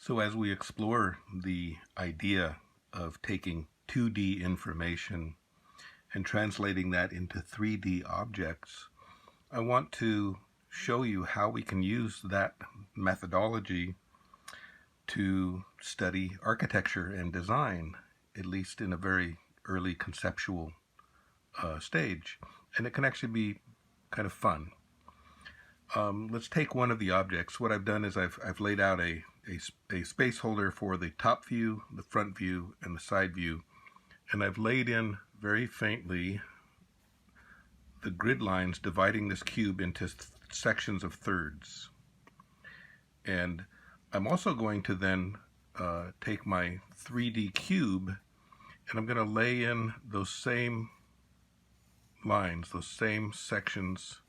So as we explore the idea of taking 2D information and translating that into 3D objects, I want to show you how we can use that methodology to study architecture and design, at least in a very early conceptual stage. And it can actually be kind of fun. Let's take one of the objects. What I've done is I've laid out a space holder for the top view, the front view, and the side view. And I've laid in very faintly the grid lines dividing this cube into sections of thirds. And I'm also going to then take my 3D cube and I'm going to lay in those same lines, those same sections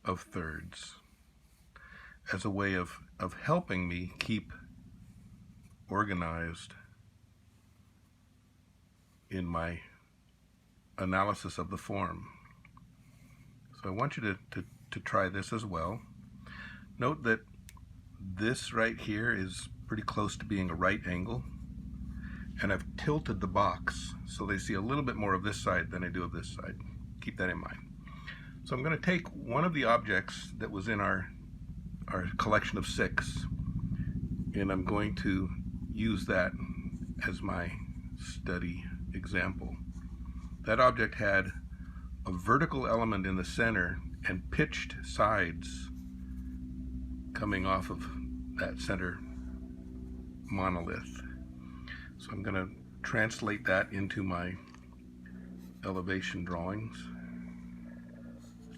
of thirds as a way of helping me keep organized in my analysis of the form. So I want you to try this as well. Note that this right here is pretty close to being a right angle, and I've tilted the box so they see a little bit more of this side than I do of this side. Keep that in mind. So I'm going to take one of the objects that was in our collection of 6, and I'm going to use that as my study example. That object had a vertical element in the center and pitched sides coming off of that center monolith. So I'm going to translate that into my elevation drawings.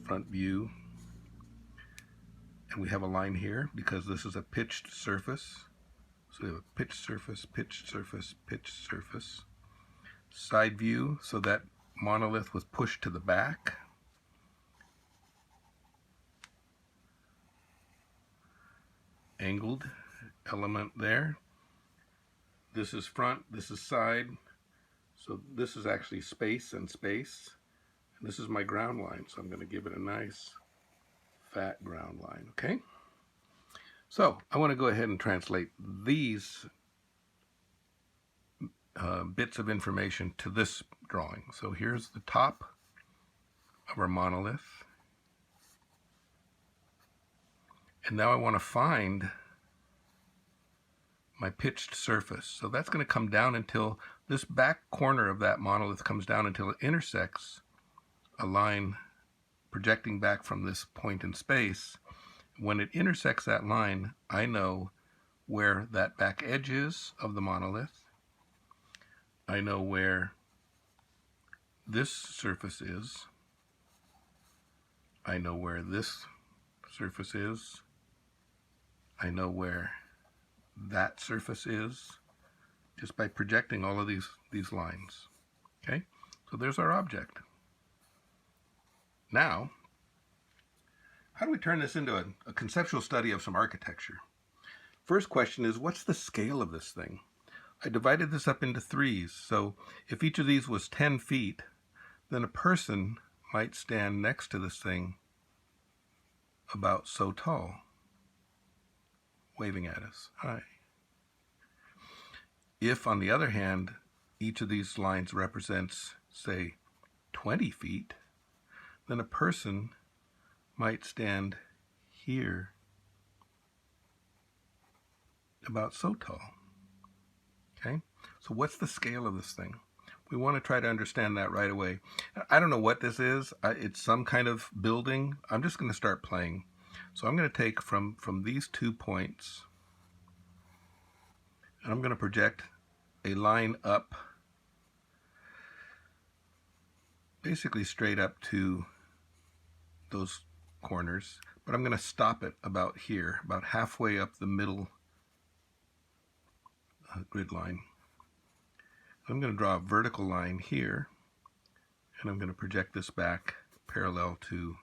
Front view, and we have a line here because this is a pitched surface. So we have a pitched surface, pitched surface, pitched surface. Side view, so that monolith was pushed to the back. Angled element there. This is front, this is side. So this is actually space and space. And this is my ground line, so I'm going to give it a nice fat ground line, okay? So I want to go ahead and translate these bits of information to this drawing. So here's the top of our monolith. And now I want to find my pitched surface. So that's going to come down until this back corner of that monolith comes down until it intersects a line projecting back from this point in space. When it intersects that line, I know where that back edge is of the monolith. I know where this surface is. I know where this surface is. I know where that surface is, just by projecting all of these lines. Okay, so there's our object. Now, how do we turn this into a conceptual study of some architecture? First question is, what's the scale of this thing? I divided this up into 3s, so if each of these was 10 feet, then a person might stand next to this thing about so tall, waving at us. Hi. If, on the other hand, each of these lines represents, say, 20 feet, then a person might stand here about so tall. Okay? So what's the scale of this thing? We want to try to understand that right away. I don't know what this is. It's some kind of building. I'm just going to start playing. So I'm going to take from these 2 points, and I'm going to project a line up, basically straight up to those corners, but I'm going to stop it about here, about halfway up the middle grid line. I'm going to draw a vertical line here, and I'm going to project this back parallel to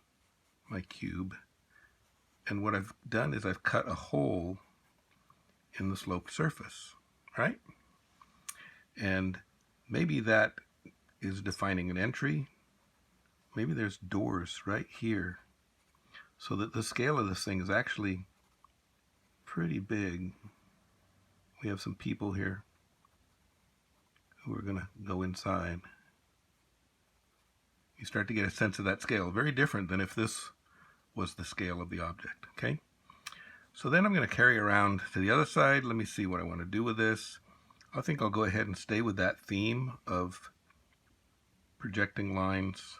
my cube. And what I've done is I've cut a hole in the sloped surface, right? And maybe that is defining an entry. Maybe there's doors right here, so that the scale of this thing is actually pretty big. We have some people here who are going to go inside. You start to get a sense of that scale. Very different than if this was the scale of the object, okay? So then I'm going to carry around to the other side. Let me see what I want to do with this. I think I'll go ahead and stay with that theme of projecting lines.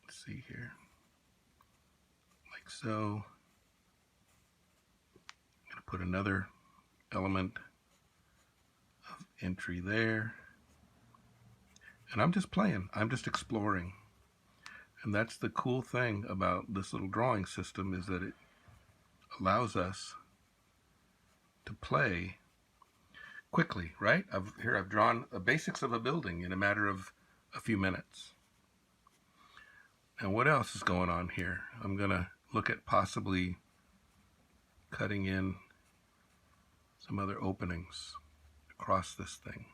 Let's see here. Like so. I'm going to put another element of entry there. And I'm just playing. I'm just exploring. And that's the cool thing about this little drawing system, is that it allows us to play quickly, right? I've drawn the basics of a building in a matter of a few minutes. Now what else is going on here? I'm going to look at possibly cutting in some other openings across this thing.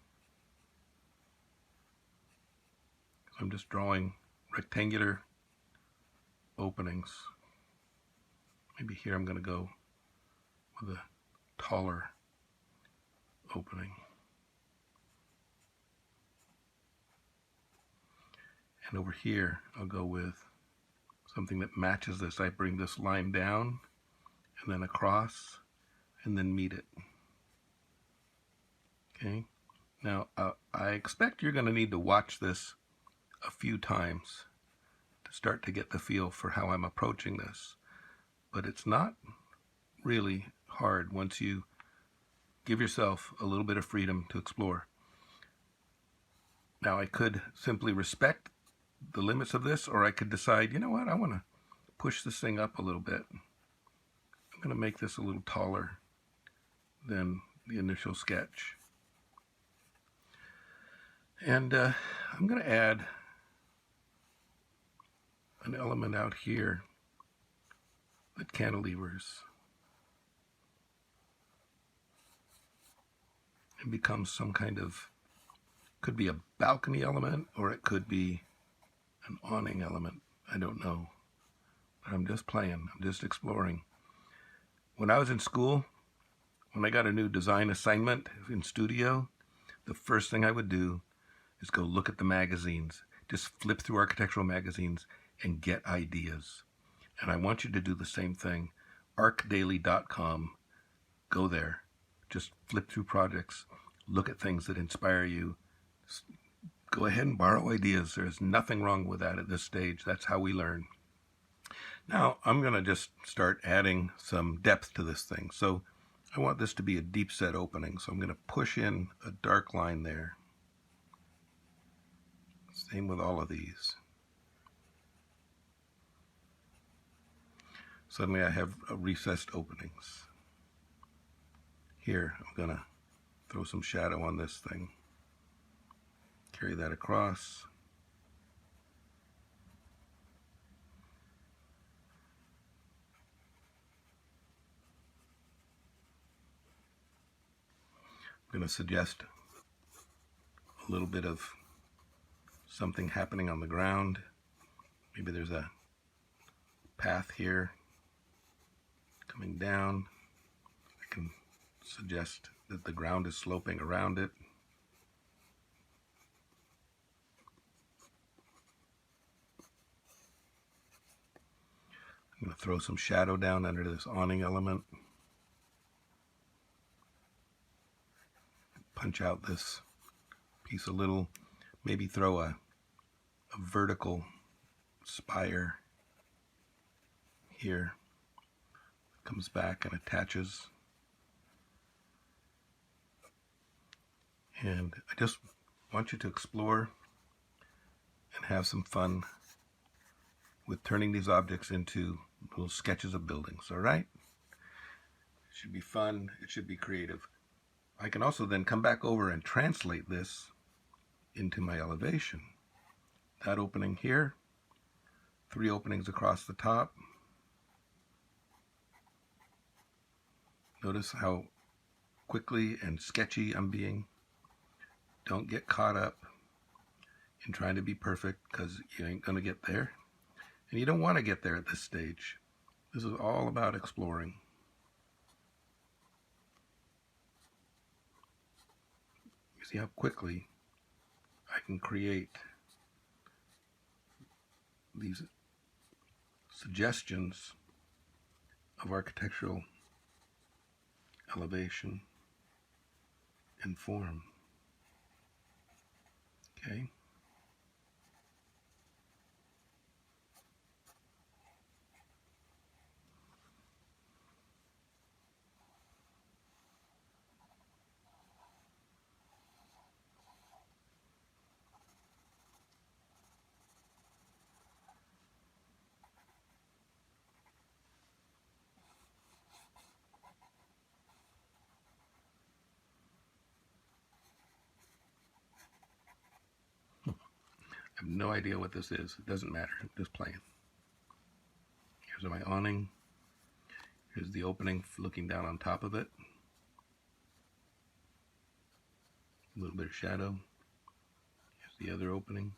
I'm just drawing rectangular openings. Maybe here I'm going to go with a taller opening. And over here I'll go with something that matches this. I bring this line down and then across and then meet it. Okay. Now I expect you're going to need to watch this a few times to start to get the feel for how I'm approaching this. But it's not really hard once you give yourself a little bit of freedom to explore. Now I could simply respect the limits of this, or I could decide, you know what, I want to push this thing up a little bit. I'm going to make this a little taller than the initial sketch. And I'm going to add an element out here that cantilevers and becomes some kind of, could be a balcony element, or it could be an awning element. I don't know. But I'm just playing. I'm just exploring. When I was in school, when I got a new design assignment in studio, the first thing I would do is go look at the magazines. Just flip through architectural magazines and get ideas. And I want you to do the same thing. arcdaily.com. Go there. Just flip through projects. Look at things that inspire you. Go ahead and borrow ideas. There's nothing wrong with that at this stage. That's how we learn. Now, I'm going to just start adding some depth to this thing. So I want this to be a deep set opening. So I'm going to push in a dark line there. Same with all of these. Suddenly I have recessed openings. Here, I'm going to throw some shadow on this thing. Carry that across. I'm going to suggest a little bit of something happening on the ground. Maybe there's a path here coming down. I can suggest that the ground is sloping around it. I'm going to throw some shadow down under this awning element. Punch out this piece a little. Maybe throw a vertical spire here. Comes back and attaches. And I just want you to explore and have some fun with turning these objects into little sketches of buildings, all right? It should be fun. It should be creative. I can also then come back over and translate this into my elevation. That opening here, 3 openings across the top. Notice how quickly and sketchy I'm being. Don't get caught up in trying to be perfect, because you ain't going to get there. And you don't want to get there at this stage. This is all about exploring. See how quickly I can create these suggestions of architectural elevation and form. Okay. I have no idea what this is. It doesn't matter. I'm just playing. Here's my awning. Here's the opening looking down on top of it. A little bit of shadow. Here's the other opening.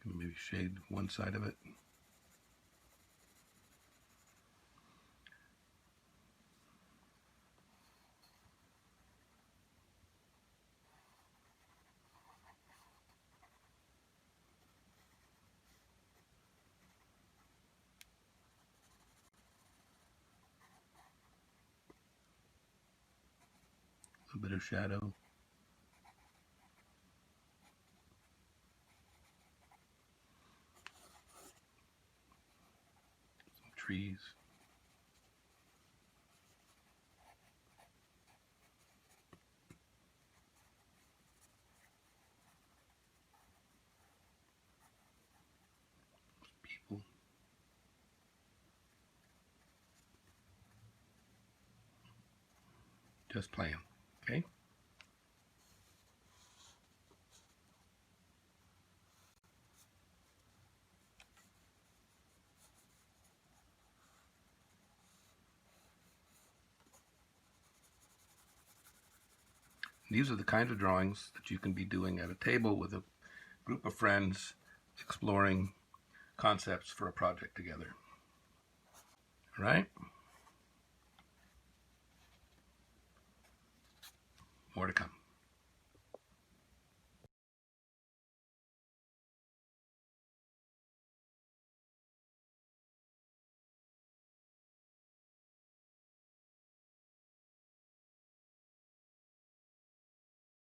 Maybe shade one side of it. A bit of shadow. Some trees. People. Just playing. Okay? These are the kinds of drawings that you can be doing at a table with a group of friends exploring concepts for a project together. All right? More to come.